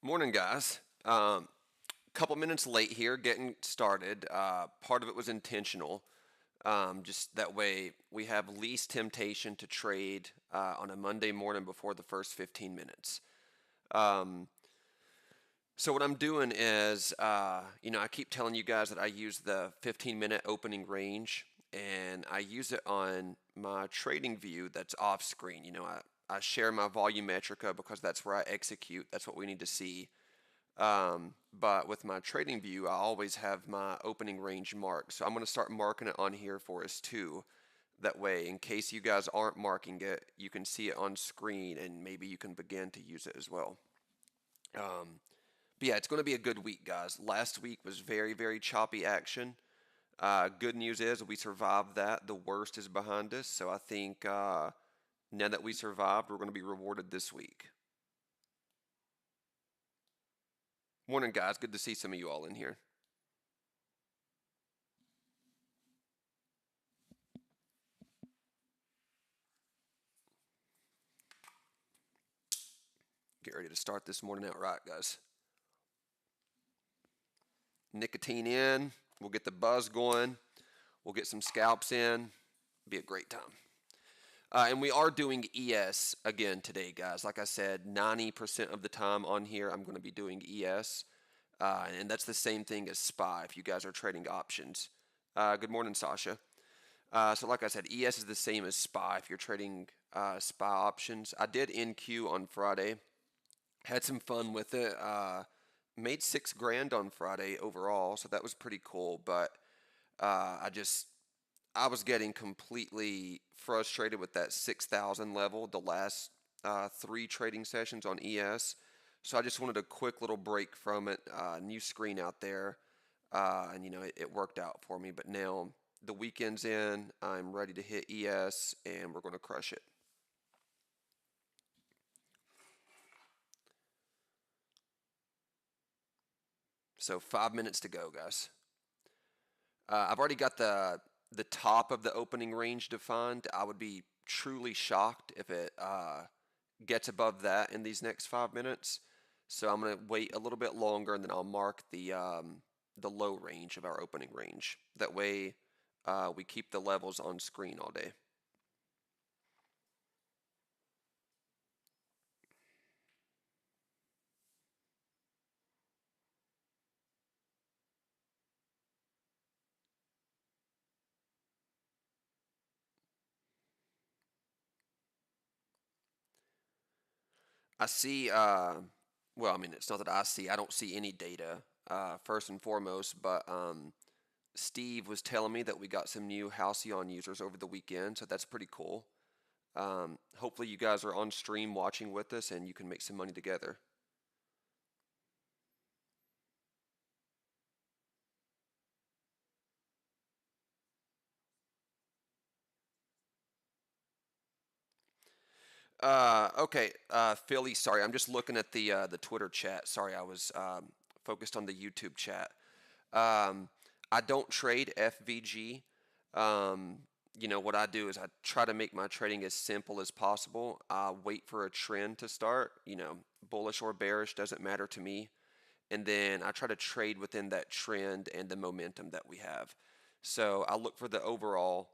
Morning, guys. Couple minutes late here, getting started. Part of it was intentional, just that way we have least temptation to trade on a Monday morning before the first 15 minutes. So what I'm doing is, I keep telling you guys that I use the 15-minute opening range, and I use it on my trading view that's off screen. I share my volumetrica because that's where I execute. That's what we need to see. But with my trading view, I always have my opening range marked. So I'm going to start marking it on here for us too. That way, in case you guys aren't marking it, you can see it on screen and maybe you can begin to use it as well. But yeah, it's going to be a good week, guys. Last week was very, very choppy action. Good news is we survived that. The worst is behind us. So I think now that we survived, we're going to be rewarded this week. Morning, guys. Good to see some of you all in here. Get ready to start this morning out right, guys. Nicotine in. We'll get the buzz going. We'll get some scalps in. Be a great time. And we are doing ES again today, guys. Like I said, 90% of the time on here, I'm going to be doing ES. And that's the same thing as SPY if you guys are trading options. Good morning, Sasha. So, like I said, ES is the same as SPY if you're trading SPY options. I did NQ on Friday. Had some fun with it. Made 6 grand on Friday overall, so that was pretty cool. But I was getting completely frustrated with that 6,000 level the last 3 trading sessions on ES. So I just wanted a quick little break from it. New screen out there, and it worked out for me. But now the weekend's in, I'm ready to hit ES, and we're going to crush it. So 5 minutes to go, guys. I've already got the top of the opening range defined. I would be truly shocked if it gets above that in these next 5 minutes. So I'm going to wait a little bit longer, and then I'll mark the low range of our opening range. That way, we keep the levels on screen all day. I see. Well, I mean, it's not that I see. I don't see any data. First and foremost, but Steve was telling me that we got some new Halcyon users over the weekend, so that's pretty cool. Hopefully, you guys are on stream watching with us, and you can make some money together. Okay, Philly. Sorry, I'm just looking at the Twitter chat. Sorry, I was focused on the YouTube chat. I don't trade FVG. What I do is I try to make my trading as simple as possible. I wait for a trend to start. Bullish or bearish doesn't matter to me. And then I try to trade within that trend and the momentum that we have. So I look for the overall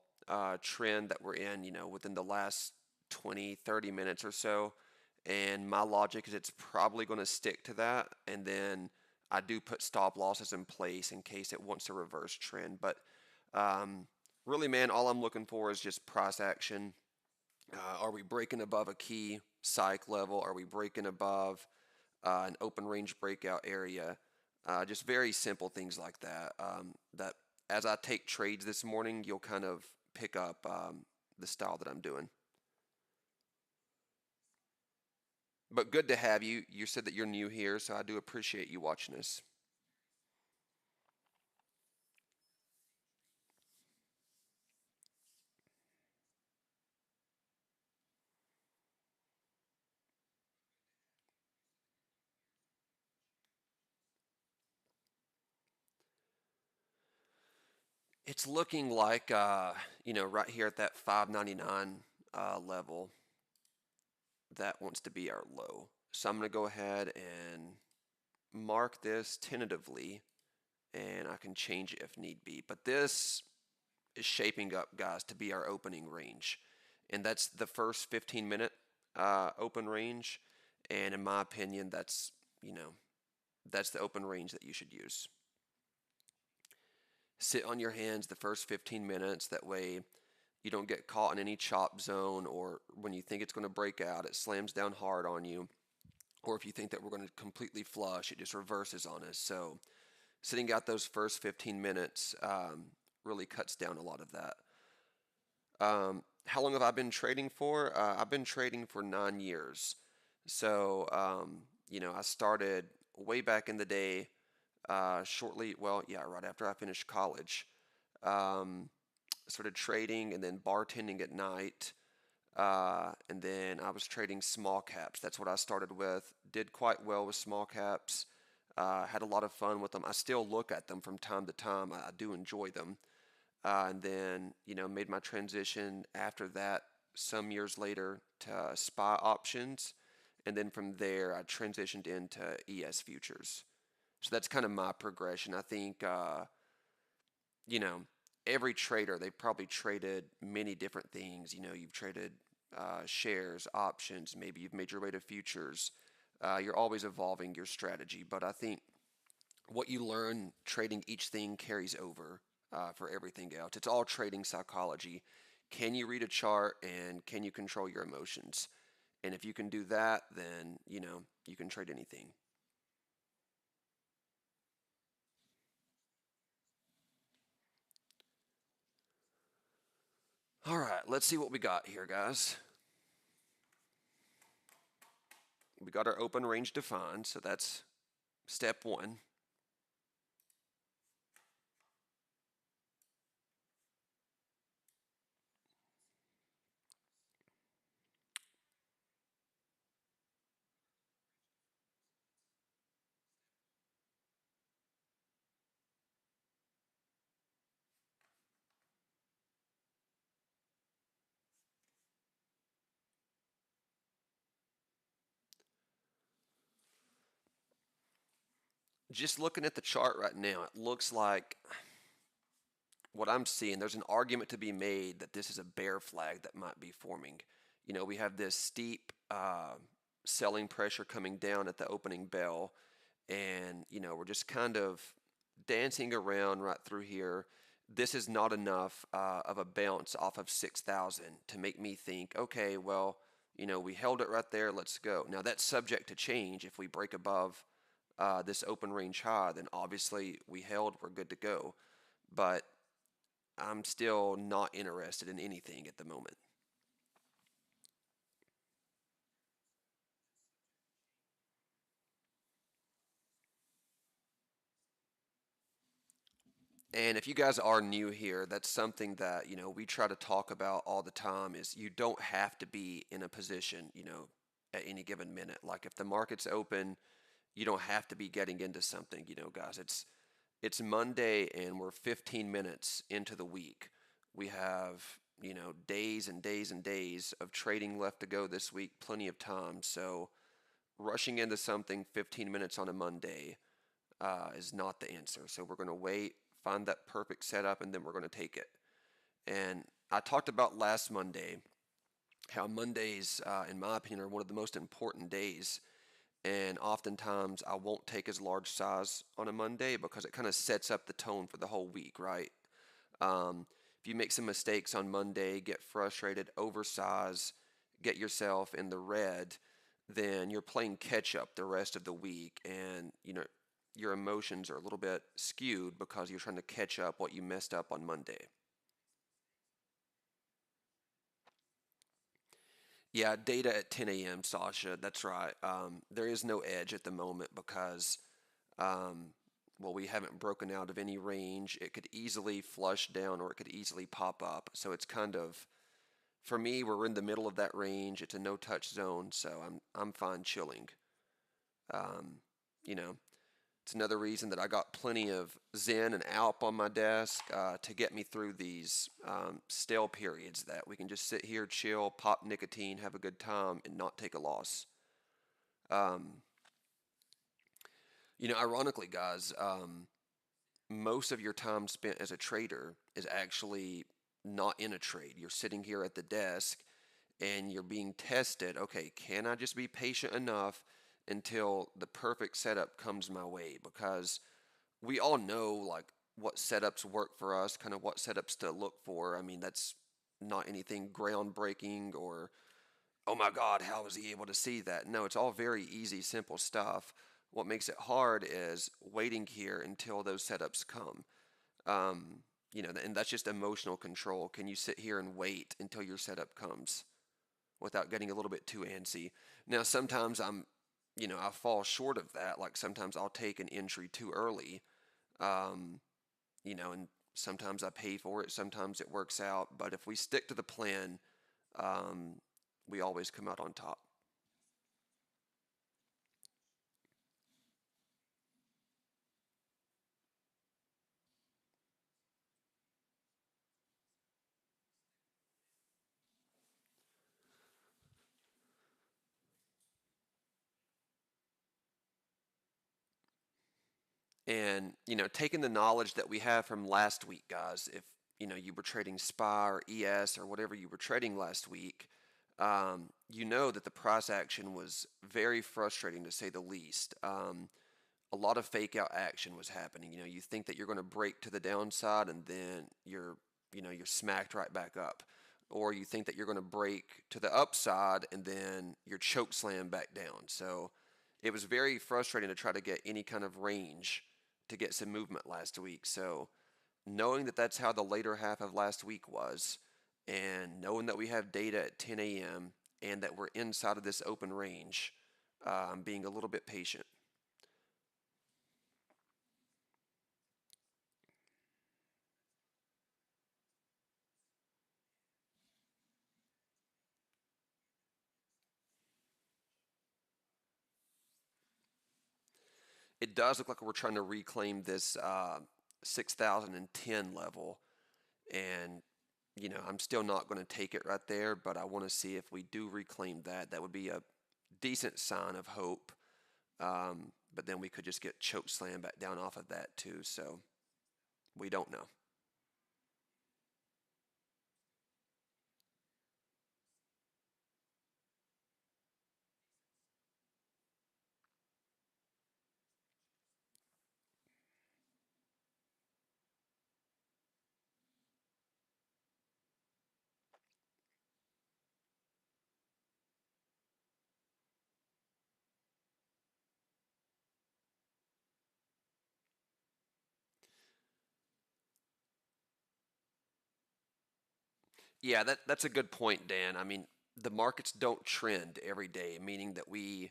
trend that we're in, within the last 20, 30 minutes or so. And my logic is it's probably going to stick to that. And then I do put stop losses in place in case it wants to reverse trend. But really, man, all I'm looking for is just price action. Are we breaking above a key psych level? Are we breaking above an open range breakout area? Just very simple things like that. That as I take trades this morning, you'll kind of pick up the style that I'm doing. But good to have you. You said that you're new here, so I do appreciate you watching us. It's looking like, right here at that 599 level, that wants to be our low. So I'm going to go ahead and mark this tentatively, and I can change it if need be. But this is shaping up, guys, to be our opening range. And that's the first 15-minute open range. And in my opinion, that's the open range that you should use. Sit on your hands the first 15 minutes. That way you don't get caught in any chop zone, or when you think it's going to break out, it slams down hard on you. Or if you think that we're going to completely flush, it just reverses on us. So sitting out those first 15 minutes really cuts down a lot of that. How long have I been trading for? I've been trading for 9 years. So, I started way back in the day, right after I finished college. Um, Started trading and then bartending at night. And then I was trading small caps. That's what I started with. Did quite well with small caps. Had a lot of fun with them. I still look at them from time to time. I do enjoy them. And then, made my transition after that some years later to SPY options. And then from there, I transitioned into ES futures. So that's kind of my progression. I think, you know, every trader, they've probably traded many different things. You've traded shares, options, maybe you've made your way to futures. You're always evolving your strategy. But I think what you learn trading each thing carries over for everything else. It's all trading psychology. Can you read a chart and can you control your emotions? And if you can do that, then you can trade anything. All right, let's see what we got here, guys. We got our open range defined, so that's step one. Just looking at the chart right now, it looks like what I'm seeing, there's an argument to be made that this is a bear flag that might be forming. We have this steep selling pressure coming down at the opening bell, and we're just kind of dancing around right through here. This is not enough of a bounce off of 6,000 to make me think, okay, well, we held it right there, let's go. Now that's subject to change. If we break above this open range high, then obviously we held, we're good to go. But I'm still not interested in anything at the moment. And if you guys are new here, that's something that, we try to talk about all the time is you don't have to be in a position, at any given minute. Like if the market's open, you don't have to be getting into something, guys. It's Monday and we're 15 minutes into the week. We have, days and days and days of trading left to go this week, plenty of time. So rushing into something 15 minutes on a Monday is not the answer. So we're going to wait, find that perfect setup, and then we're going to take it. And I talked about last Monday how Mondays, in my opinion, are one of the most important days. And oftentimes I won't take as large size on a Monday because it kind of sets up the tone for the whole week, right? If you make some mistakes on Monday, get frustrated, oversize, get yourself in the red, then you're playing catch up the rest of the week, and your emotions are a little bit skewed because you're trying to catch up what you messed up on Monday. Yeah, data at 10 a.m., Sasha. That's right. There is no edge at the moment because, um, well, we haven't broken out of any range. It could easily flush down or it could easily pop up. So it's kind of, for me, we're in the middle of that range. It's a no-touch zone, so I'm fine chilling. Um, you know, it's another reason that I got plenty of Zen and Alp on my desk to get me through these stale periods that we can just sit here, chill, pop nicotine, have a good time, and not take a loss. Um, Ironically, guys, most of your time spent as a trader is actually not in a trade. You're sitting here at the desk and you're being tested. Okay, can I just be patient enough until the perfect setup comes my way? Because we all know like what setups work for us, kind of what setups to look for. I mean, that's not anything groundbreaking or, oh my God, how was he able to see that? No, it's all very easy, simple stuff. What makes it hard is waiting here until those setups come. And that's just emotional control. Can you sit here and wait until your setup comes without getting a little bit too antsy? Now, sometimes I fall short of that. Like sometimes I'll take an entry too early, um, and sometimes I pay for it. Sometimes it works out. But if we stick to the plan, um, we always come out on top. And, taking the knowledge that we have from last week, guys, if, you were trading SPY or ES or whatever you were trading last week, you know that the price action was very frustrating to say the least. A lot of fake out action was happening. You think that you're going to break to the downside and then you're smacked right back up. Or you think that you're going to break to the upside and then you're choke slammed back down. So it was very frustrating to try to get any kind of range to get some movement last week. So knowing that that's how the later half of last week was, and knowing that we have data at 10 a.m. and that we're inside of this open range, I'm being a little bit patient. It does look like we're trying to reclaim this 6,010 level, and I'm still not going to take it right there, but I want to see if we do reclaim that. That would be a decent sign of hope. But then we could just get choke slam back down off of that too. So we don't know. Yeah, that's a good point, Dan. I mean, the markets don't trend every day, meaning that we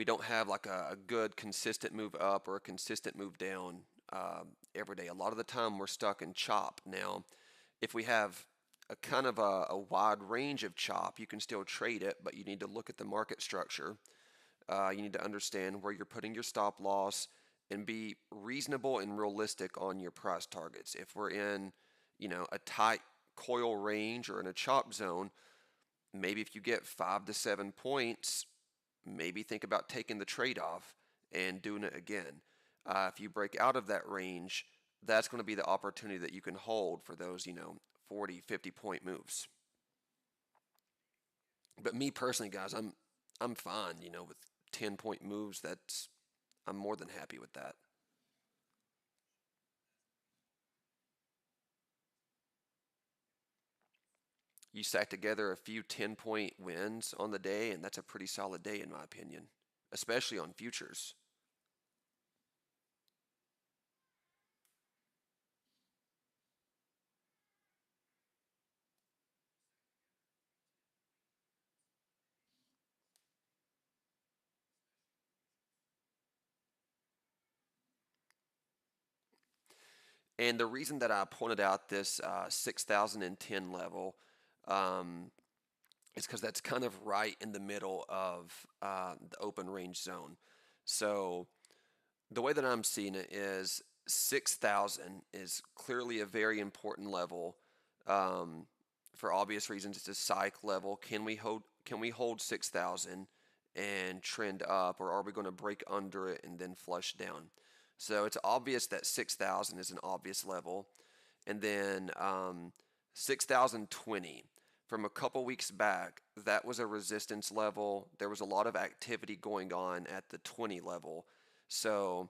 don't have like a good consistent move up or a consistent move down every day. A lot of the time we're stuck in chop. Now, if we have a kind of a wide range of chop, you can still trade it, but you need to look at the market structure. You need to understand where you're putting your stop loss and be reasonable and realistic on your price targets. If we're in, a tight coil range or in a chop zone, maybe if you get 5 to 7 points, maybe think about taking the trade off and doing it again. If you break out of that range, that's going to be the opportunity that you can hold for those, 40, 50 point moves. But me personally, guys, I'm fine, with 10-point moves. I'm more than happy with that. You stack together a few 10-point wins on the day, and that's a pretty solid day, in my opinion, especially on futures. And the reason that I pointed out this 6,010 level um, is because that's kind of right in the middle of the open range zone. So the way that I'm seeing it is 6,000 is clearly a very important level. For obvious reasons. It's a psych level. Can we hold 6,000? and trend up, or are we going to break under it and then flush down? So it's obvious that 6,000 is an obvious level. And then 6,020 from a couple weeks back, that was a resistance level. There was a lot of activity going on at the 20 level. So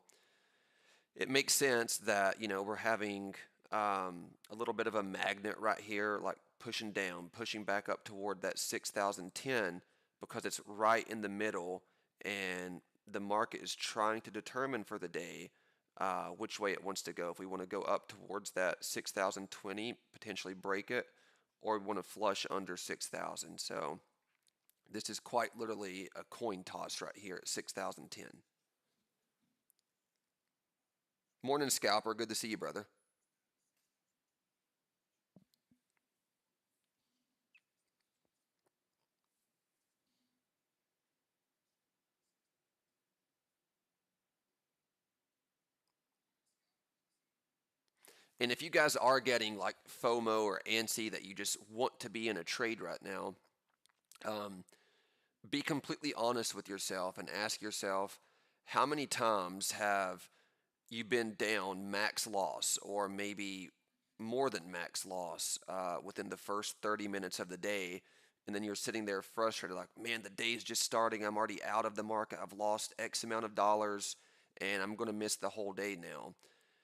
it makes sense that, we're having a little bit of a magnet right here, like pushing down, pushing back up toward that 6,010 because it's right in the middle and the market is trying to determine for the day which way it wants to go. If we want to go up towards that 6,020, potentially break it, or we want to flush under 6,000. So this is quite literally a coin toss right here at 6,010. Morning, scalper. Good to see you, brother. And if you guys are getting like FOMO or antsy that you just want to be in a trade right now, um, be completely honest with yourself and ask yourself, how many times have you been down max loss or maybe more than max loss within the first 30 minutes of the day? And then you're sitting there frustrated, like, man, the day's just starting. I'm already out of the market. I've lost X amount of dollars and I'm going to miss the whole day now.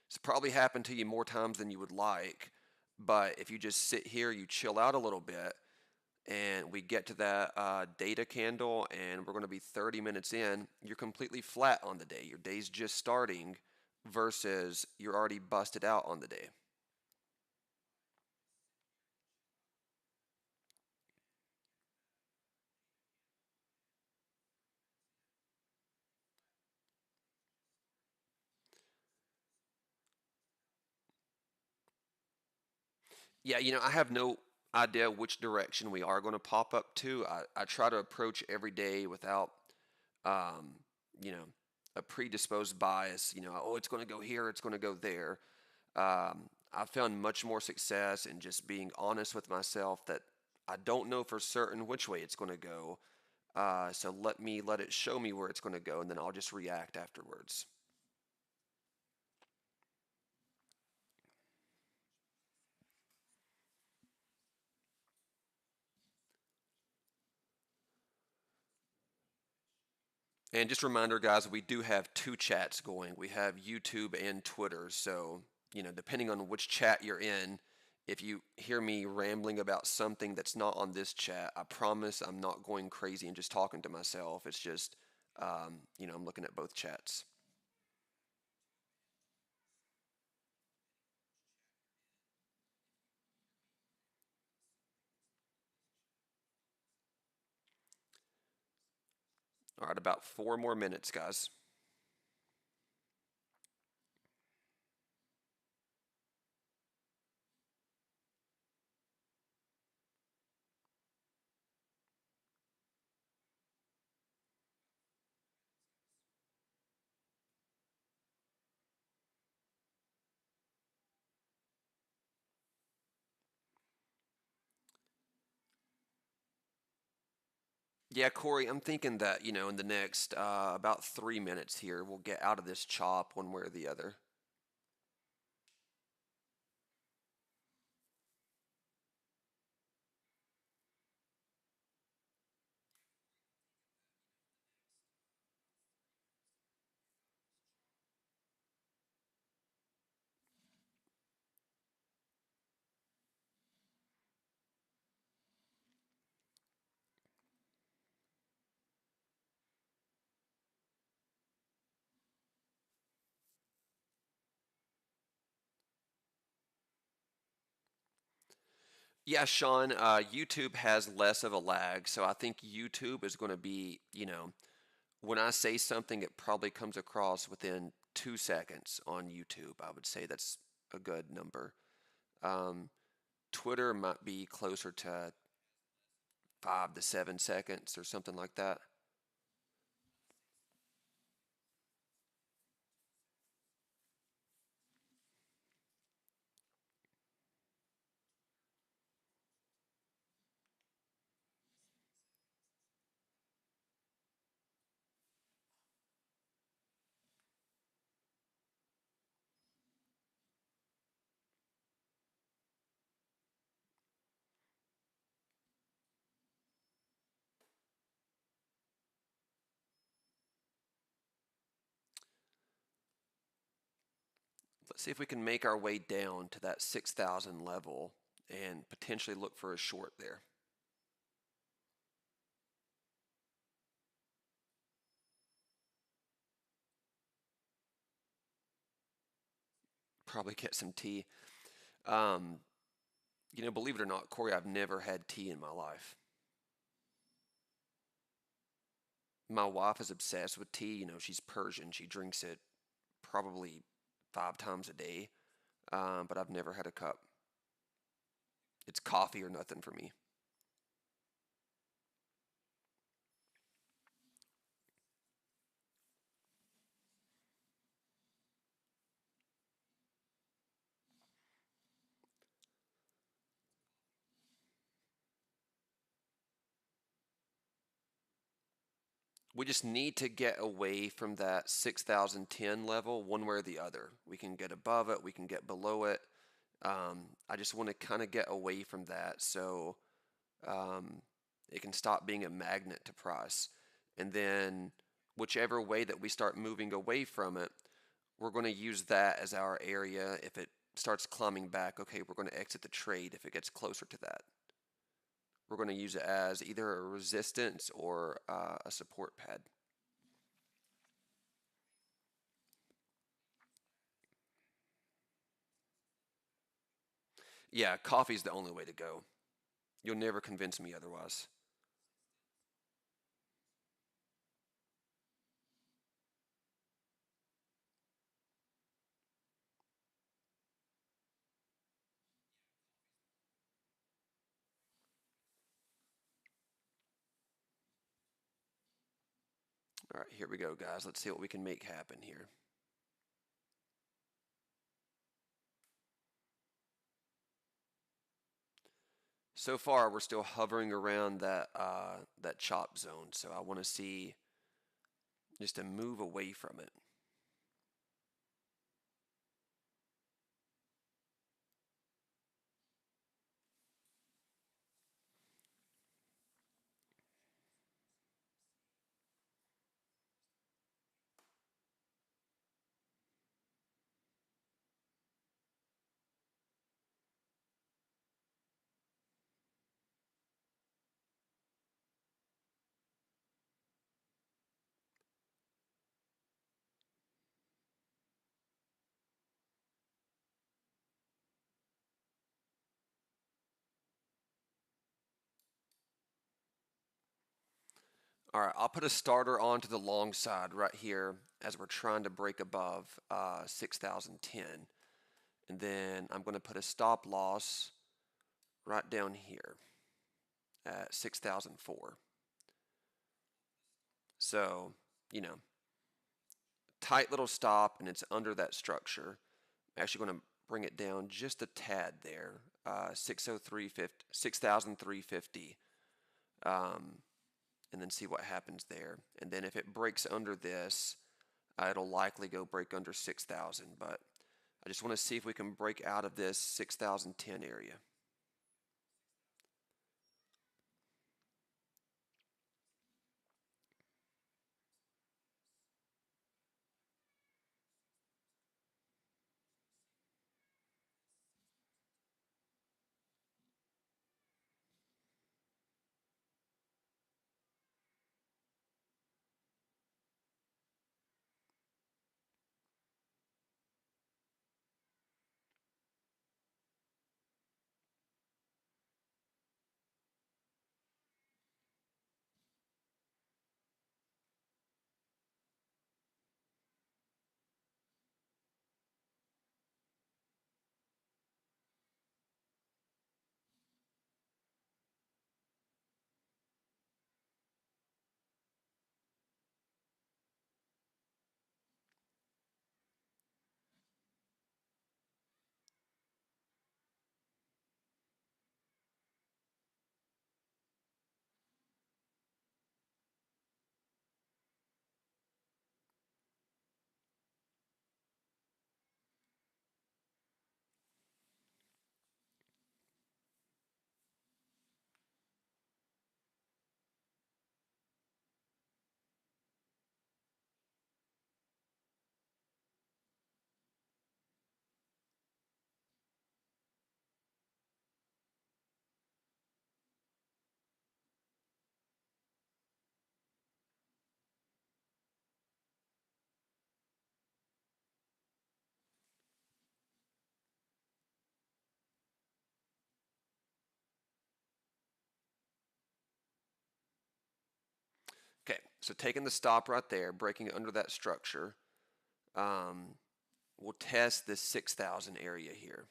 It's probably happened to you more times than you would like. But if you just sit here, you chill out a little bit, and we get to that data candle, and we're going to be 30 minutes in, you're completely flat on the day. Your day's just starting versus you're already busted out on the day. Yeah, I have no idea which direction we are going to pop up to. I try to approach every day without, um, you know, a predisposed bias. Oh, it's going to go here, it's going to go there. I've found much more success in just being honest with myself that I don't know for certain which way it's going to go. So let it show me where it's going to go, and then I'll just react afterwards. And just a reminder, guys, we do have two chats going. We have YouTube and Twitter. So, depending on which chat you're in, if you hear me rambling about something that's not on this chat, I promise I'm not going crazy and just talking to myself. It's just, I'm looking at both chats. All right, about 4 more minutes, guys. Yeah, Corey, I'm thinking that, in the next about 3 minutes here, we'll get out of this chop one way or the other. Yeah, Sean, YouTube has less of a lag, so I think YouTube is going to be, when I say something, it probably comes across within 2 seconds on YouTube. I would say that's a good number. Um, Twitter might be closer to 5 to 7 seconds or something like that. Let's see if we can make our way down to that 6,000 level and potentially look for a short there. Probably get some tea. Um, believe it or not, Corey, I've never had tea in my life. My wife is obsessed with tea. She's Persian. She drinks it probably 5 times a day, but I've never had a cup. It's coffee or nothing for me. We just need to get away from that 6,010 level one way or the other. We can get above it, we can get below it. I just want to kind of get away from that so um, it can stop being a magnet to price. And then, whichever way that we start moving away from it, we're going to use that as our area. If it starts climbing back, okay, we're going to exit the trade if it gets closer to that. We're going to use it as either a resistance or a support pad. Yeah, coffee's the only way to go. You'll never convince me otherwise. All right, here we go, guys. Let's see what we can make happen here. So far, we're still hovering around that chop zone, so I want to see just a move away from it. All right, I'll put a starter onto the long side right here as we're trying to break above 6,010. And then I'm going to put a stop loss right down here at 6,004. So, you know, tight little stop and it's under that structure. I'm actually going to bring it down just a tad there, 6,350, and then see what happens there. And then if it breaks under this, it'll likely go break under 6,000. But I just want to see if we can break out of this 6,010 area. Okay, so taking the stop right there, breaking it under that structure, um, we'll test this 6,000 area here.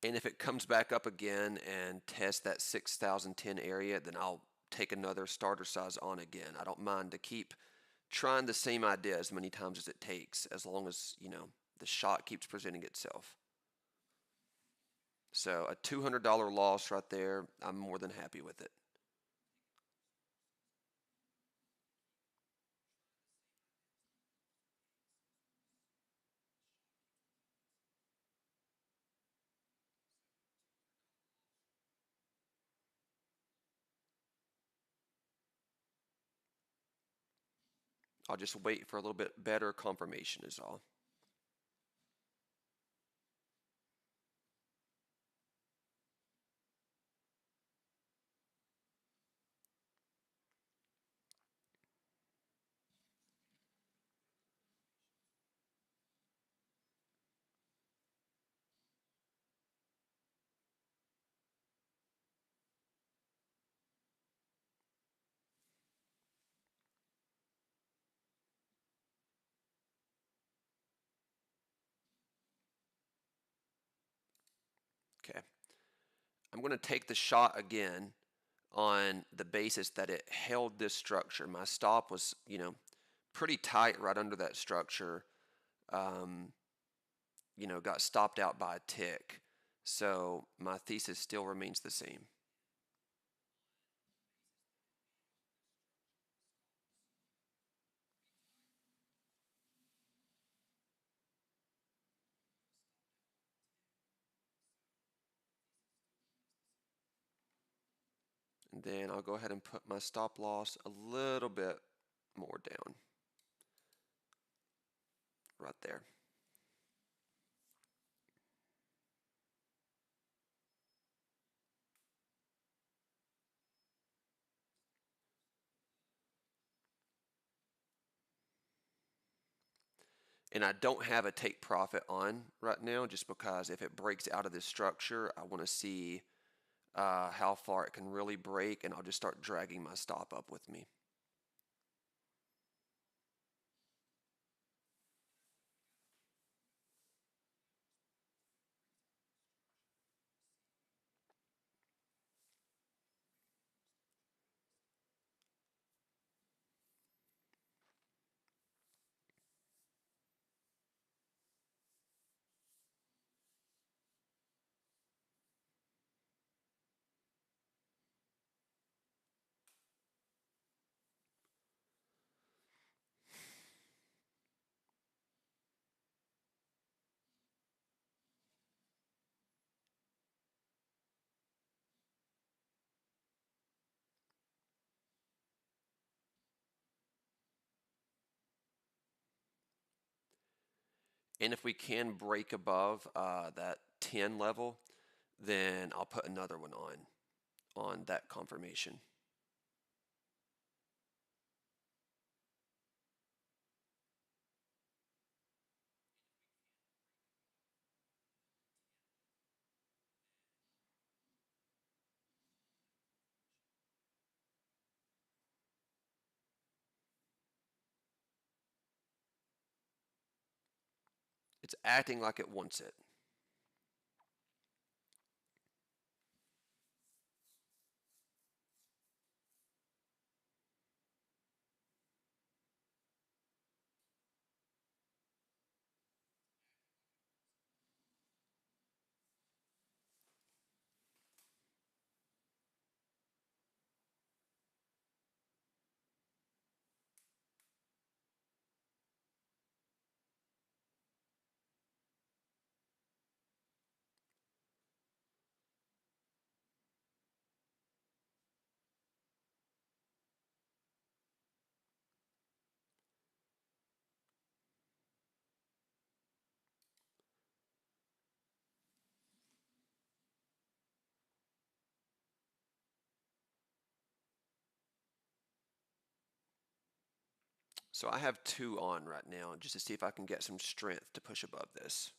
And if it comes back up again and test that 6,010 area, then I'll take another starter size on again. I don't mind to keep trying the same idea as many times as it takes, as long as, the shot keeps presenting itself. So a $200 loss right there, I'm more than happy with it. I'll just wait for a little bit better confirmation is all. Okay. I'm going to take the shot again on the basis that it held this structure. My stop was, pretty tight right under that structure. Um, got stopped out by a tick. So my thesis still remains the same. And then I'll go ahead and put my stop loss a little bit more down. Right there. And I don't have a take profit on right now just because if it breaks out of this structure, I want to see how far it can really break, and I'll just start dragging my stop up with me. And if we can break above that 10 level, then I'll put another one on that confirmation. It's acting like it wants it. So I have 2 on right now just to see if I can get some strength to push above this.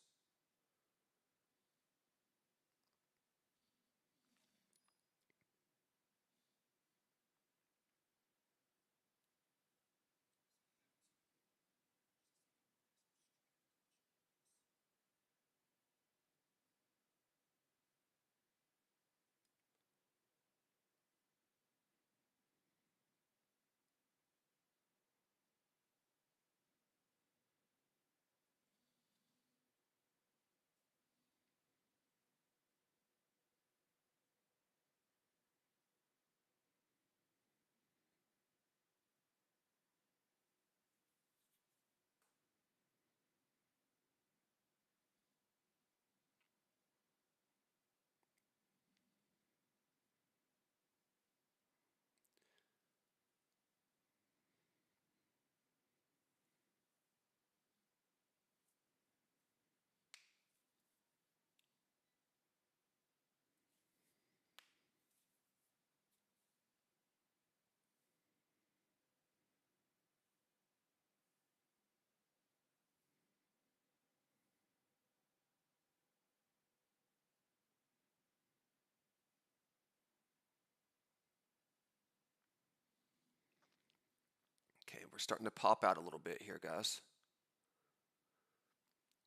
Okay, we're starting to pop out a little bit here, guys.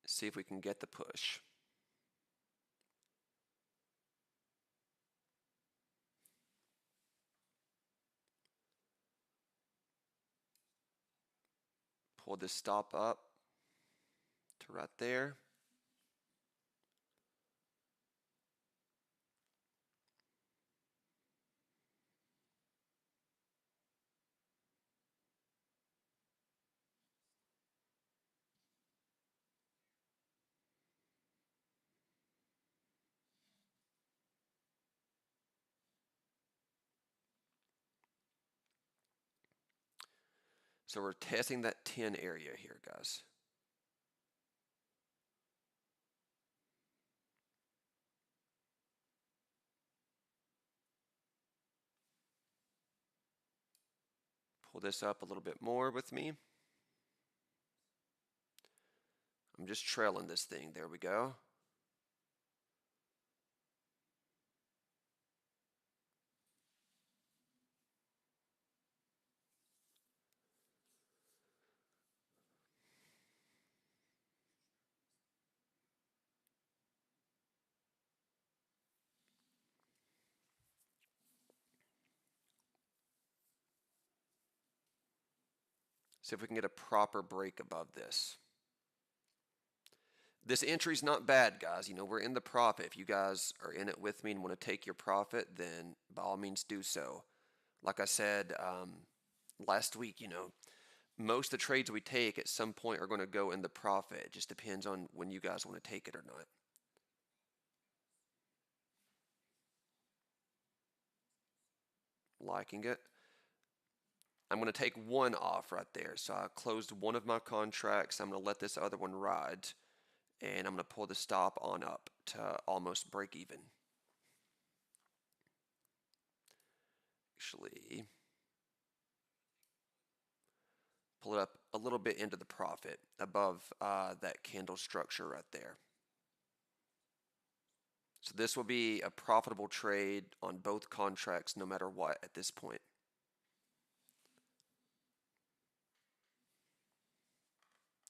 See if we can get the push. Pull this stop up to right there. So we're testing that 10 area here, guys. Pull this up a little bit more with me. I'm just trailing this thing. There we go. See if we can get a proper break above this. This entry's not bad, guys. You know, we're in the profit. If you guys are in it with me and want to take your profit, then by all means do so. Like I said last week, you know, most of the trades we take at some point are going to go in the profit. It just depends on when you guys want to take it or not. Liking it. I'm going to take one off right there. So I closed one of my contracts. I'm going to let this other one ride. And I'm going to pull the stop on up to almost break even. Actually, pull it up a little bit into the profit above that candle structure right there. So this will be a profitable trade on both contracts no matter what at this point.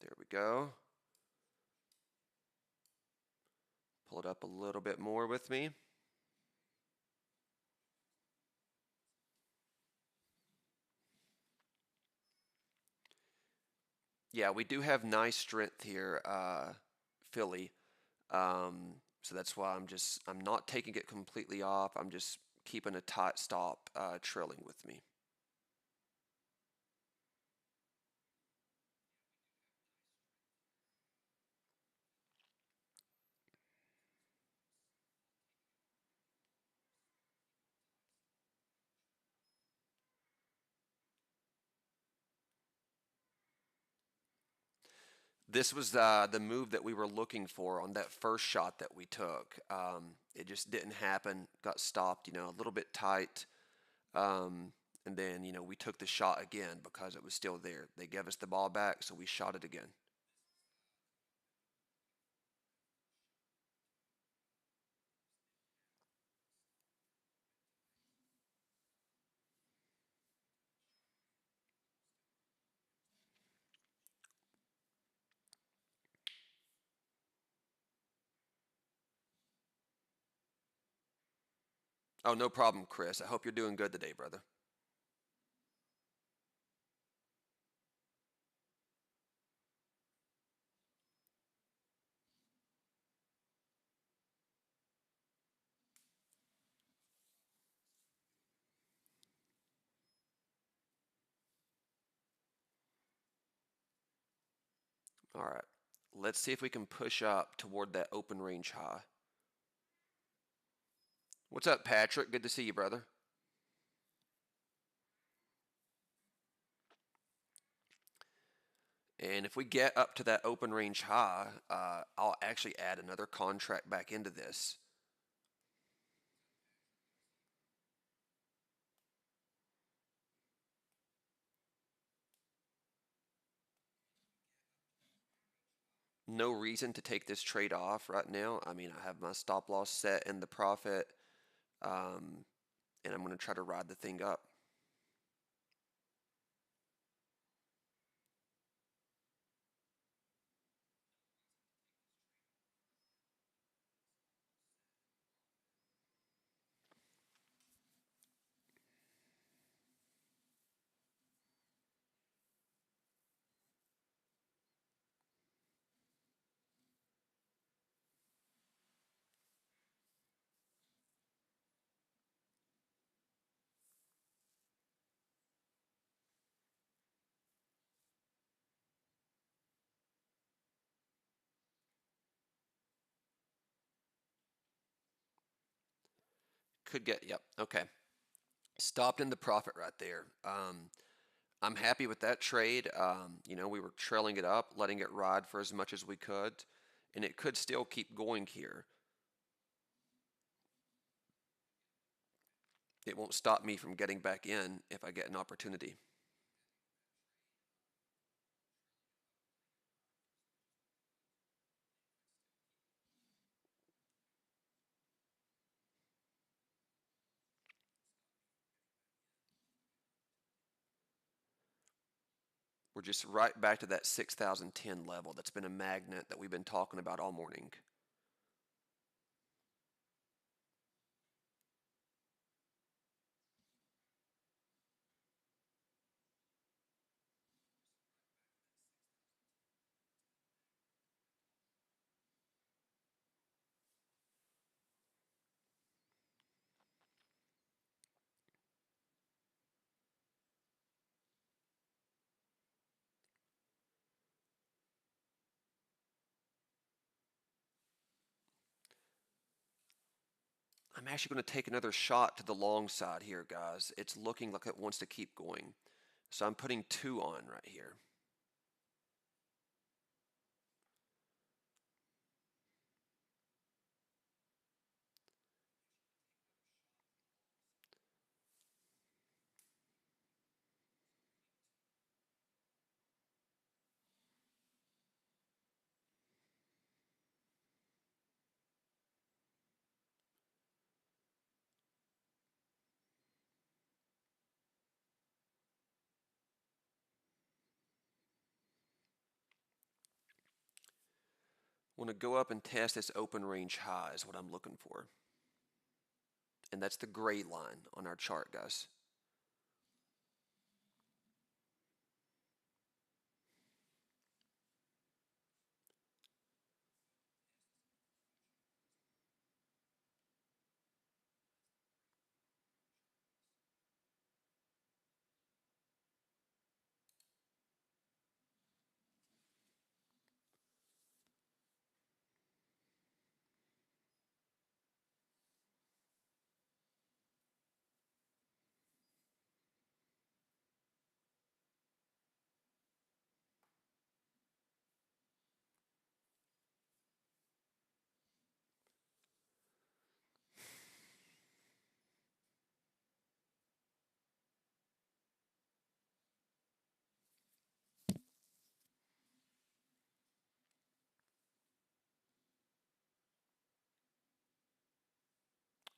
There we go. Pull it up a little bit more with me. Yeah, we do have nice strength here, Philly. So that's why I'm not taking it completely off. I'm just keeping a tight stop trailing with me. This was the move that we were looking for on that first shot that we took. It just didn't happen. Got stopped, you know, a little bit tight. And then, we took the shot again because it was still there. They gave us the ball back, so we shot it again. Oh, no problem, Chris. I hope you're doing good today, brother. All right. Let's see if we can push up toward that open range high. What's up, Patrick? Good to see you, brother. And if we get up to that open range high, I'll actually add another contract back into this. No reason to take this trade off right now. I mean, I have my stop loss set in the profit, um, and I'm going to try to ride the thing up. Could get, yep, okay. Stopped in the profit right there. I'm happy with that trade. We were trailing it up, letting it ride for as much as we could, and it could still keep going here. It won't stop me from getting back in if I get an opportunity. We're just right back to that 6,010 level. That's been a magnet that we've been talking about all morning. I'm actually going to take another shot to the long side here, guys. It's looking like it wants to keep going. So I'm putting 2 on right here. Want to go up and test this open range high is what I'm looking for. And that's the gray line on our chart, guys.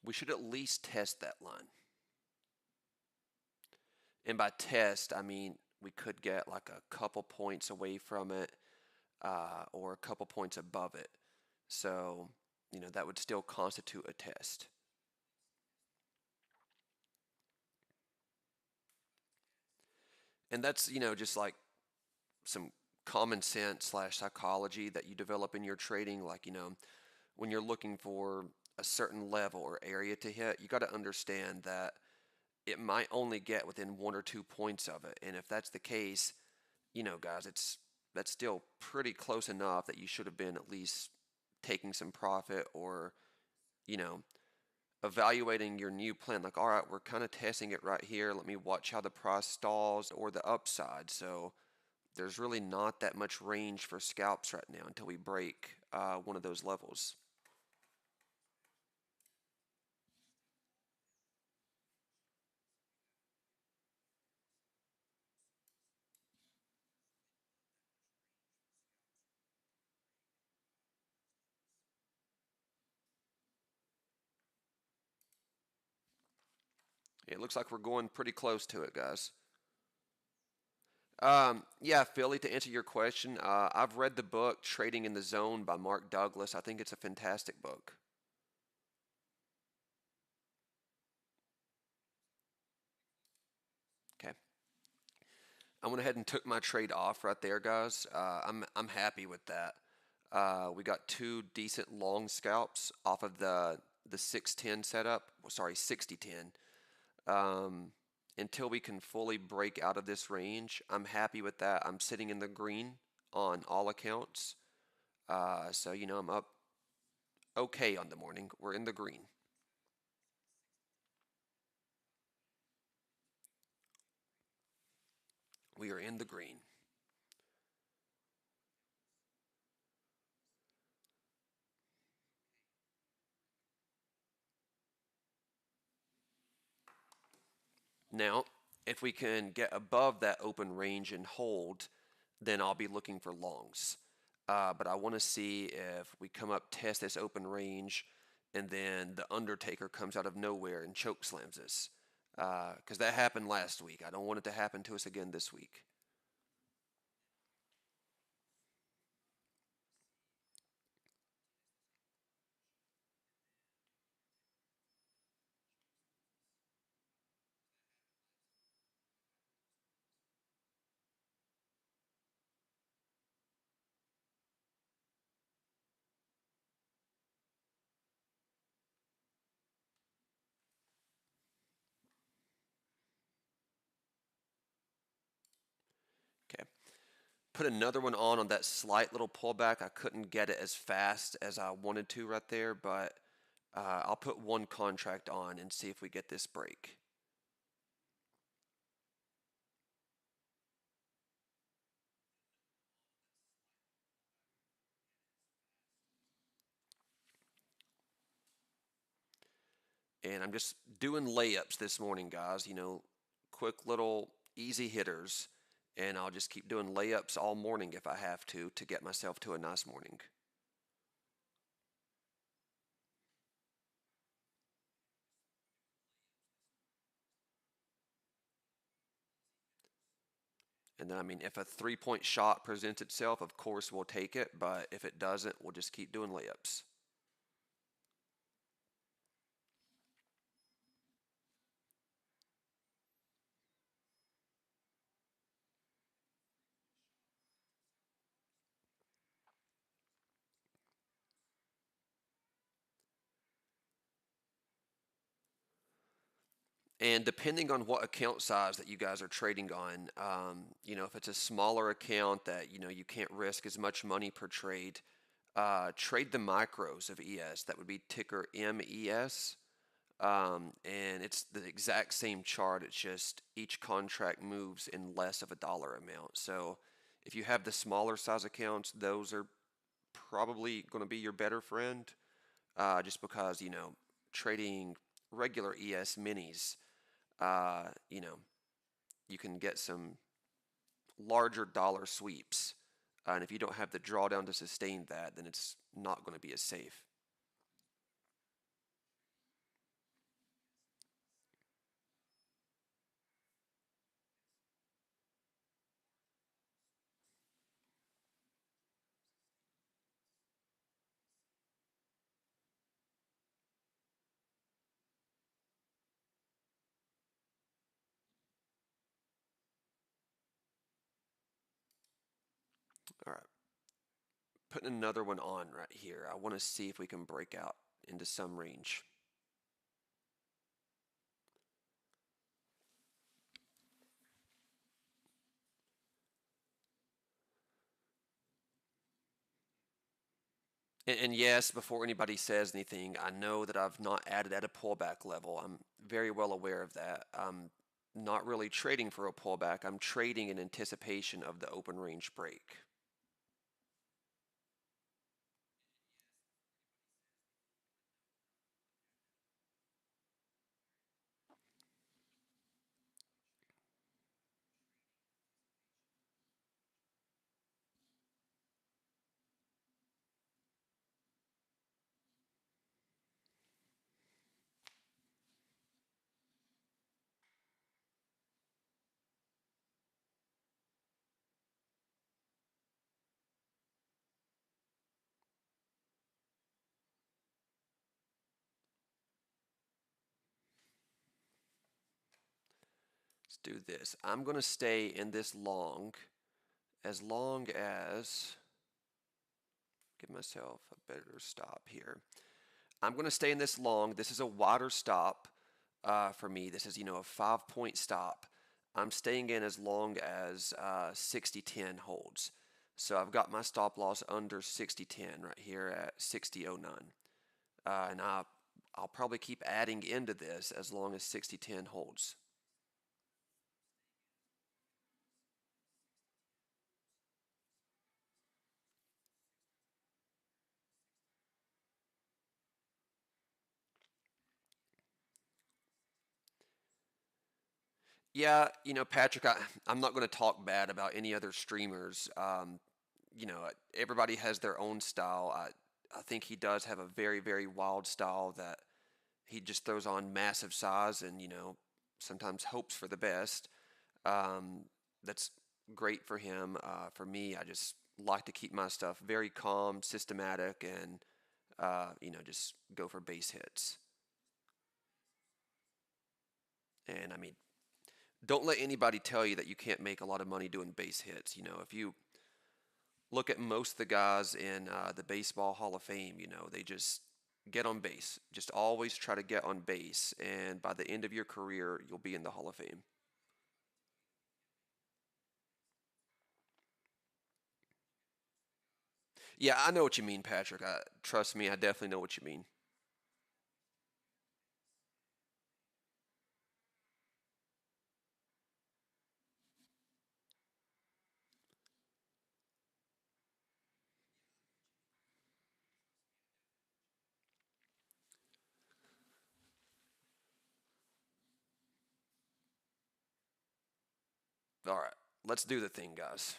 we should at least test that line. And by test, I mean we could get like a couple points away from it, or a couple points above it. So, that would still constitute a test. And that's, just like some common sense slash psychology that you develop in your trading. Like, when you're looking for a certain level or area to hit, you got to understand that it might only get within 1 or 2 points of it. And if that's the case, guys, that's still pretty close enough that you should have been at least taking some profit, or, you know, evaluating your new plan. Like, all right, we're kind of testing it right here. Let me watch how the price stalls or the upside. So there's really not that much range for scalps right now until we break one of those levels. It looks like we're going pretty close to it, guys. Yeah, Philly, to answer your question, I've read the book Trading in the Zone by Mark Douglas. I think it's a fantastic book. Okay. I went ahead and took my trade off right there, guys. I'm happy with that. We got two decent long scalps off of the 610 setup. Well, sorry, 6010. Um, until we can fully break out of this range, I'm happy with that. I'm sitting in the green on all accounts. So I'm up okay on the morning. We're in the green. We are in the green. Now, if we can get above that open range and hold, then I'll be looking for longs. But I want to see if we come up, test this open range, and then the Undertaker comes out of nowhere and choke slams us. Because that happened last week. I don't want it to happen to us again this week. Okay. Put another one on that slight little pullback. I couldn't get it as fast as I wanted to right there, but I'll put one contract on and see if we get this break. And I'm just doing layups this morning, guys. Quick little easy hitters. And I'll just keep doing layups all morning if I have to get myself to a nice morning. And then, I mean, if a 3 point shot presents itself, of course we'll take it. But if it doesn't, we'll just keep doing layups. And depending on what account size that you guys are trading on, if it's a smaller account that you can't risk as much money per trade, trade the micros of ES. That would be ticker MES, and it's the exact same chart. It's just each contract moves in less of a dollar amount. So if you have the smaller size accounts, those are probably going to be your better friend, just because trading regular ES minis, uh, you know, you can get some larger dollar sweeps. And if you don't have the drawdown to sustain that, then it's not going to be as safe. All right, putting another one on right here. I want to see if we can break out into some range. And yes, before anybody says anything, I know that I've not added at a pullback level. I'm very well aware of that. I'm not really trading for a pullback. I'm trading in anticipation of the open range break. Let's do this. I'm going to stay in this as long as, give myself a better stop here. I'm going to stay in this long. This is a wider stop for me. This is, a 5 point stop. I'm staying in as long as 60.10 holds. So I've got my stop loss under 60.10 right here at 60.09. And I'll probably keep adding into this as long as 60.10 holds. Yeah, Patrick, I'm not going to talk bad about any other streamers. Everybody has their own style. I think he does have a very, very wild style that he just throws on massive size and, sometimes hopes for the best. Um, that's great for him. For me, I just like to keep my stuff very calm, systematic, and, just go for base hits. And I mean, don't let anybody tell you that you can't make a lot of money doing base hits. If you look at most of the guys in the Baseball Hall of Fame, they just get on base. Just always try to get on base. And by the end of your career, you'll be in the Hall of Fame. Yeah, I know what you mean, Patrick. Trust me, I definitely know what you mean. All right, let's do the thing, guys.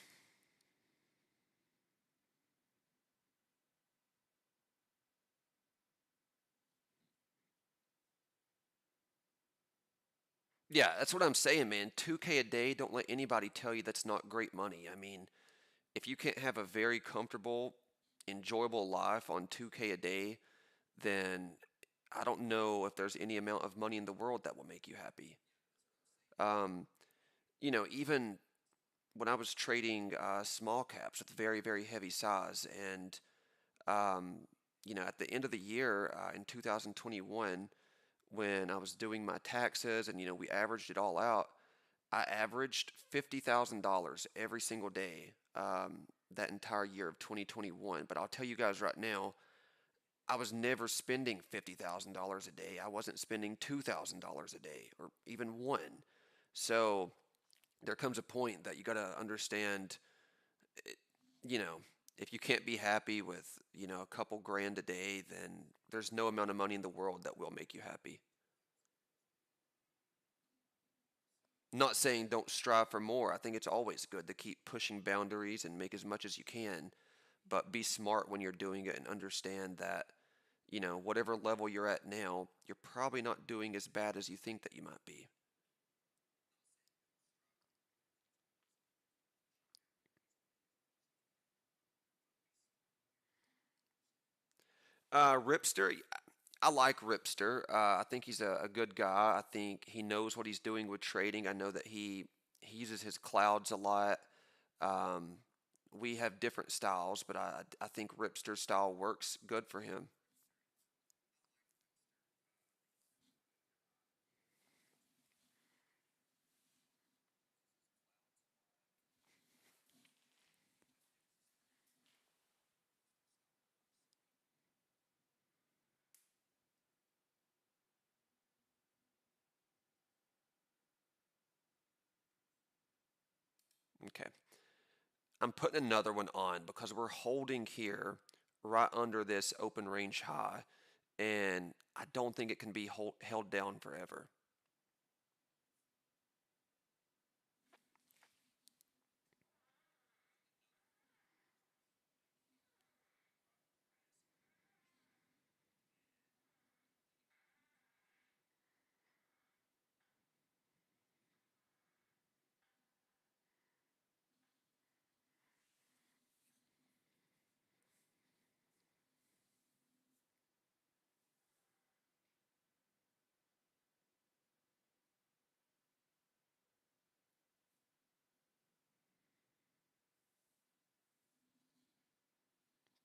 Yeah, that's what I'm saying, man. 2K a day, don't let anybody tell you that's not great money. I mean, if you can't have a very comfortable, enjoyable life on 2K a day, then I don't know if there's any amount of money in the world that will make you happy. Um, even when I was trading small caps with very, very heavy size, and um, at the end of the year in 2021, when I was doing my taxes and we averaged it all out, I averaged $50,000 every single day that entire year of 2021. But I'll tell you guys right now, I was never spending $50,000 a day. I wasn't spending $2,000 a day or even one. So there comes a point that you got to understand, you know, if you can't be happy with, a couple grand a day, then there's no amount of money in the world that will make you happy. Not saying don't strive for more. I think it's always good to keep pushing boundaries and make as much as you can, but be smart when you're doing it and understand that, whatever level you're at now, you're probably not doing as bad as you think that you might be. Ripster, I like Ripster. I think he's a good guy. I think he knows what he's doing with trading. I know that he uses his clouds a lot. Um, We have different styles, but I think Ripster's style works good for him. Okay. I'm putting another one on because we're holding here right under this open range high, and I don't think it can be held down forever.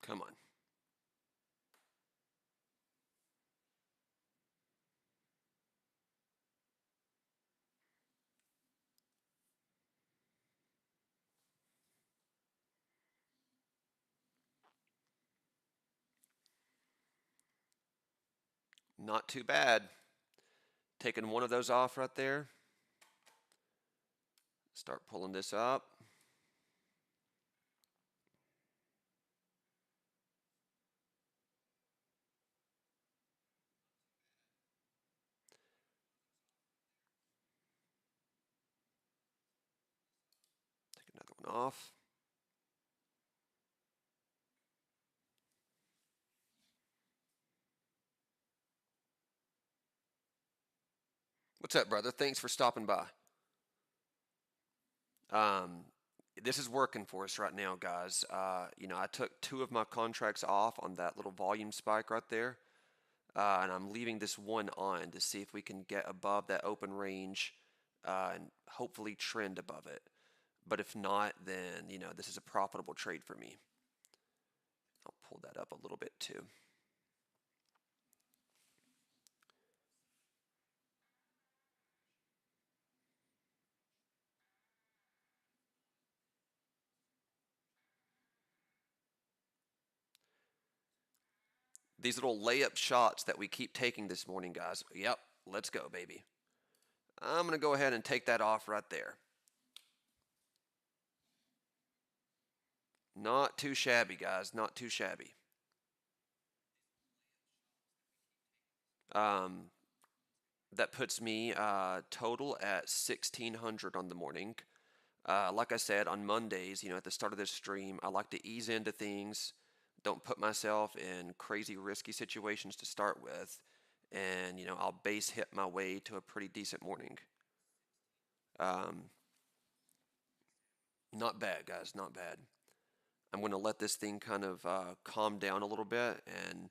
Come on. Not too bad. Taking one of those off right there. Start pulling this up. Take another one off. What's up, brother? Thanks for stopping by. Um, this is working for us right now, guys. I took two of my contracts off on that little volume spike right there, and I'm leaving this one on to see if we can get above that open range and hopefully trend above it. But if not, then this is a profitable trade for me. I'll pull that up a little bit too. These little layup shots that we keep taking this morning, guys. Yep, let's go, baby. I'm going to go ahead and take that off right there. Not too shabby, guys. Not too shabby. Um, that puts me total at 1600 on the morning. Like I said, on Mondays, at the start of this stream, I like to ease into things, don't put myself in crazy risky situations to start with, and I'll base hit my way to a pretty decent morning. Um, Not bad, guys, not bad. I'm going to let this thing kind of calm down a little bit and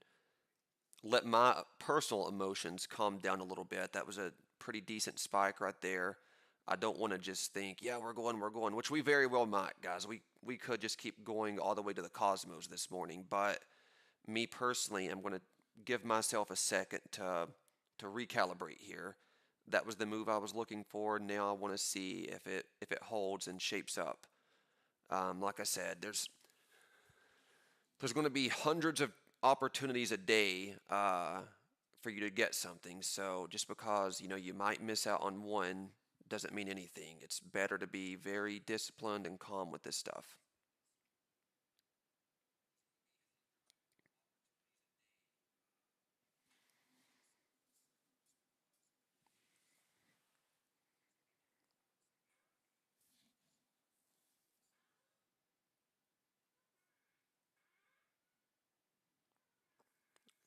let my personal emotions calm down a little bit. That was a pretty decent spike right there. I don't want to just think, yeah, we're going, which we very well might, guys. We could just keep going all the way to the cosmos this morning, but me personally, I'm going to give myself a second to recalibrate here. That was the move I was looking for. Now I want to see if it holds and shapes up. Like I said, there's going to be hundreds of opportunities a day for you to get something. So just because you might miss out on one doesn't mean anything. It's better to be very disciplined and calm with this stuff.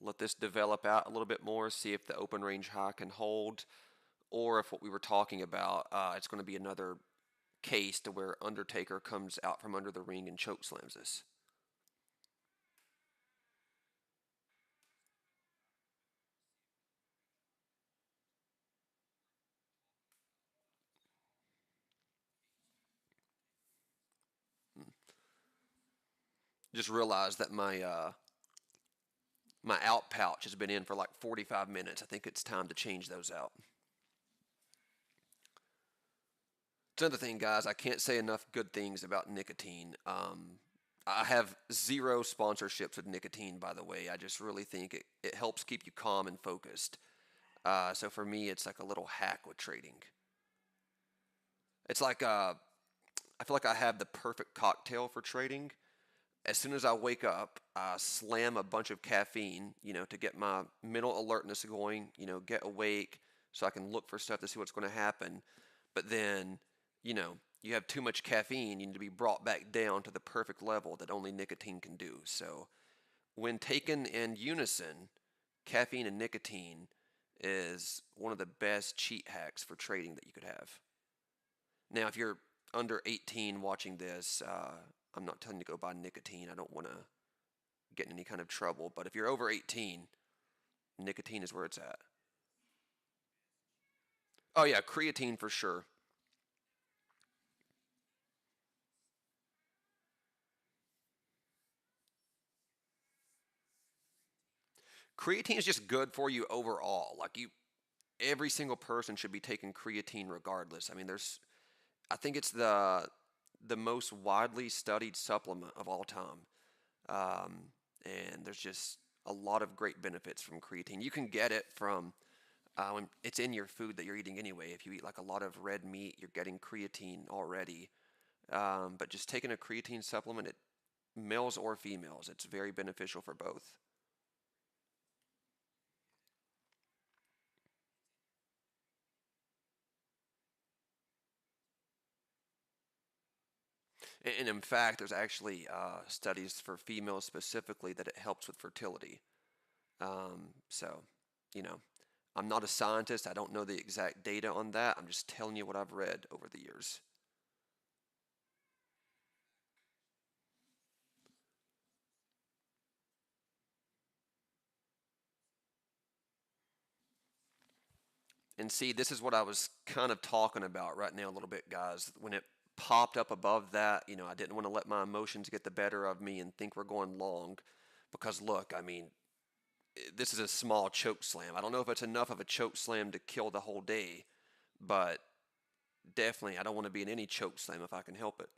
Let this develop out a little bit more, see if the open range high can hold, or if what we were talking about, it's going to be another case to where Undertaker comes out from under the ring and choke slams us. Just realized that my out pouch has been in for like 45 minutes. I think it's time to change those out. It's another thing, guys. I can't say enough good things about nicotine. I have zero sponsorships with nicotine, by the way. I just really think it helps keep you calm and focused. So for me, it's like a little hack with trading. It's like I feel like I have the perfect cocktail for trading. As soon as I wake up, I slam a bunch of caffeine, to get my mental alertness going, get awake so I can look for stuff to see what's going to happen. But then, you have too much caffeine, you need to be brought back down to the perfect level that only nicotine can do. So, when taken in unison, caffeine and nicotine is one of the best cheat hacks for trading that you could have. Now, if you're under 18 watching this, I'm not telling you to go buy nicotine. I don't want to get in any kind of trouble. But if you're over 18, nicotine is where it's at. Oh, yeah, creatine for sure. Creatine is just good for you overall. Every single person should be taking creatine regardless. I mean, I think it's the most widely studied supplement of all time. Um, and there's just a lot of great benefits from creatine. You can get it from when it's in your food that you're eating anyway. If you eat like a lot of red meat, you're getting creatine already. But just taking a creatine supplement, males or females, it's very beneficial for both. And in fact, there's actually studies for females specifically that it helps with fertility. So, you know, I'm not a scientist. I don't know the exact data on that. I'm just telling you what I've read over the years. And see, this is what I was kind of talking about right now a little bit, guys. When it popped up above that, I didn't want to let my emotions get the better of me and think we're going long. Because look, I mean, this is a small choke slam. I don't know if it's enough of a choke slam to kill the whole day, but definitely I don't want to be in any choke slam if I can help it.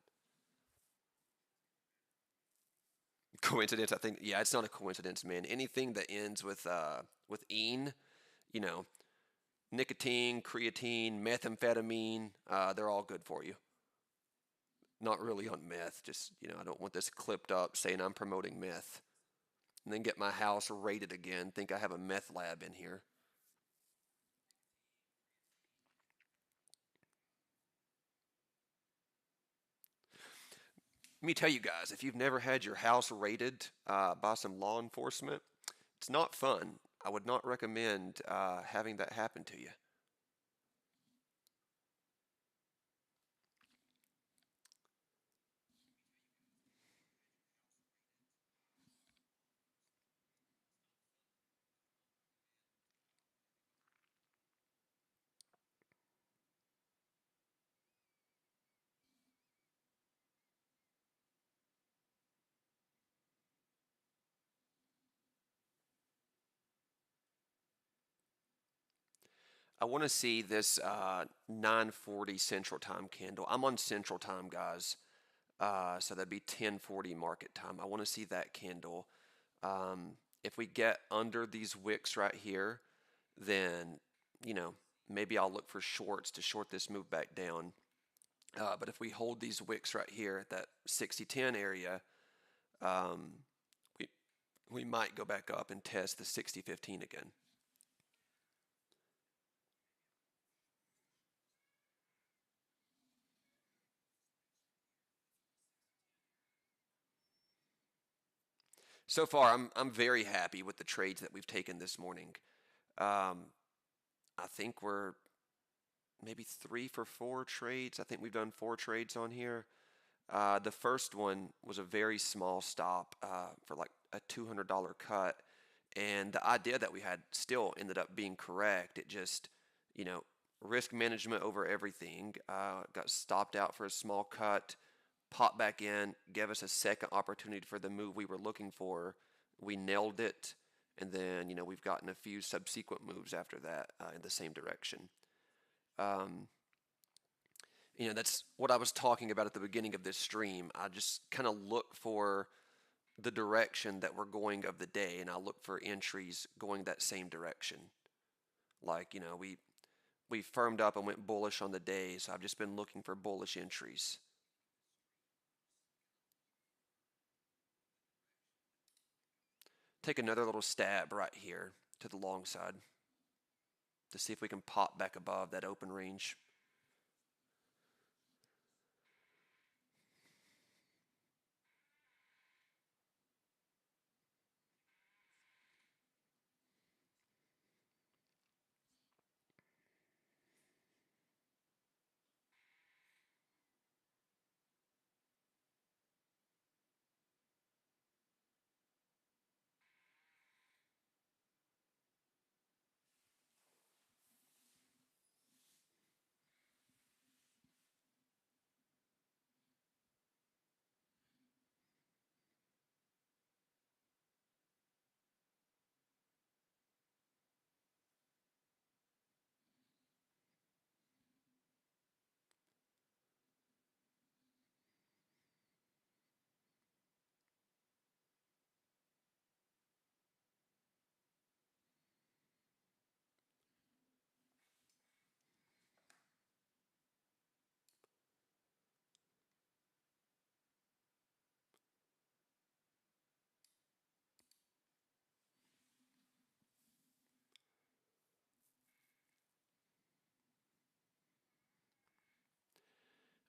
Coincidence, I think, yeah, it's not a coincidence, man. Anything that ends with "ene," you know, nicotine, creatine, methamphetamine, they're all good for you. Not really on meth, just, I don't want this clipped up saying I'm promoting meth and then get my house raided again, think I have a meth lab in here. Let me tell you guys, if you've never had your house raided by some law enforcement, it's not fun. I would not recommend having that happen to you. I want to see this 9:40 Central Time candle. I'm on Central Time, guys. So that'd be 10:40 market time. I want to see that candle. If we get under these wicks right here, then you know maybe I'll look for shorts to short this move back down. But if we hold these wicks right here at that 60-10 area, um, we we might go back up and test the 60-15 again. So far, I'm very happy with the trades that we've taken this morning. Um, I think we're maybe 3 for 4 trades. I think we've done 4 trades on here. The first one was a very small stop for like a $200 cut, and the idea that we had still ended up being correct. It just, you know, risk management over everything. Got stopped out for a small cut. pop back in, gave us a second opportunity for the move we were looking for. We nailed it, and then we've gotten a few subsequent moves after that in the same direction. Um, that's what I was talking about at the beginning of this stream. I just kind of look for the direction that we're going of the day, and I look for entries going that same direction. Like we firmed up and went bullish on the day, so I've just been looking for bullish entries. Take another little stab right here to the long side to see if we can pop back above that open range.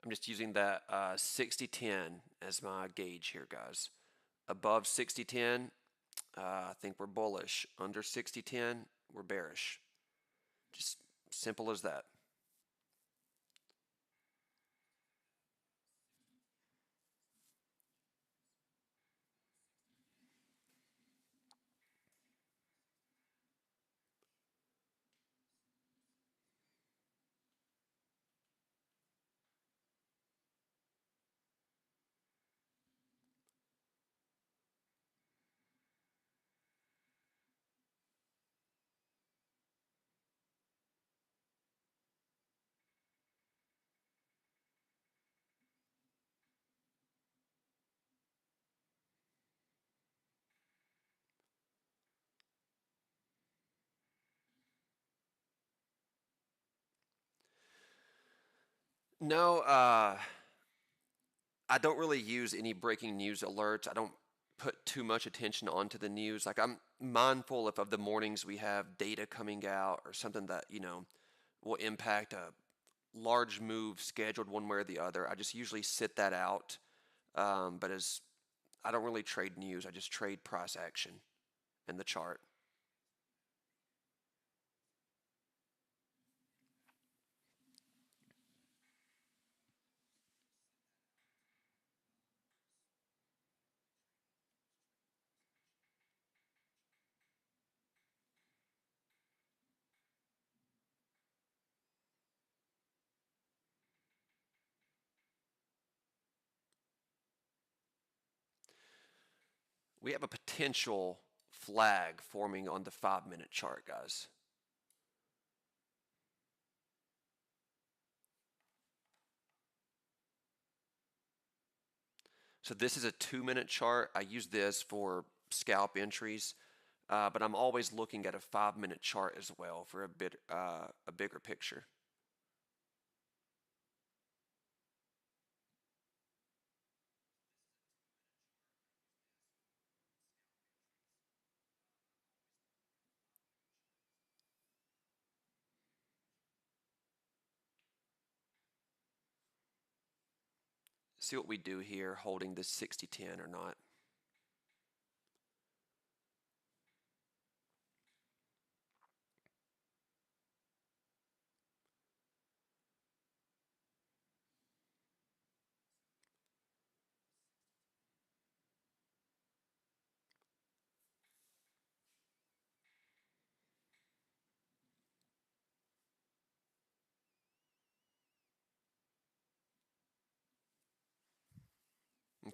I'm just using that 60-10 as my gauge here, guys. Above 60-10, I think we're bullish. Under 60-10, we're bearish. Just simple as that. No, I don't really use any breaking news alerts. I don't put too much attention onto the news. Like I'm mindful if of the mornings we have data coming out or something that, will impact a large move scheduled one way or the other. I just usually sit that out. But as I don't really trade news, I just trade price action and the chart. We have a potential flag forming on the 5 minute chart, guys. So this is a 2 minute chart. I use this for scalp entries, but I'm always looking at a 5 minute chart as well for a bigger picture. See what we do here, holding this 60-10 or not.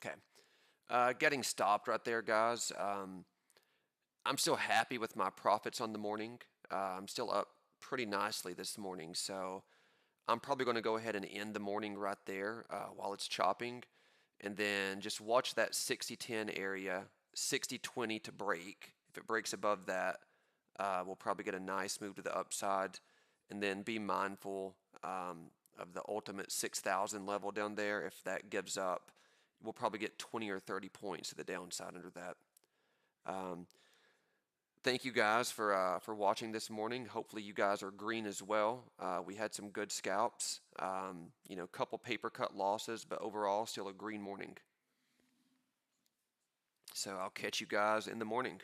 Okay. Getting stopped right there, guys. I'm still happy with my profits on the morning. I'm still up pretty nicely this morning, so I'm probably going to go ahead and end the morning right there while it's chopping, and then just watch that 60-10 area, 60-20 to break. If it breaks above that, we'll probably get a nice move to the upside, and then be mindful of the ultimate 6,000 level down there. If that gives up, we'll probably get 20 or 30 points to the downside under that. Um, Thank you guys for watching this morning. Hopefully you guys are green as well. We had some good scalps, couple paper cut losses, but overall still a green morning. So I'll catch you guys in the morning.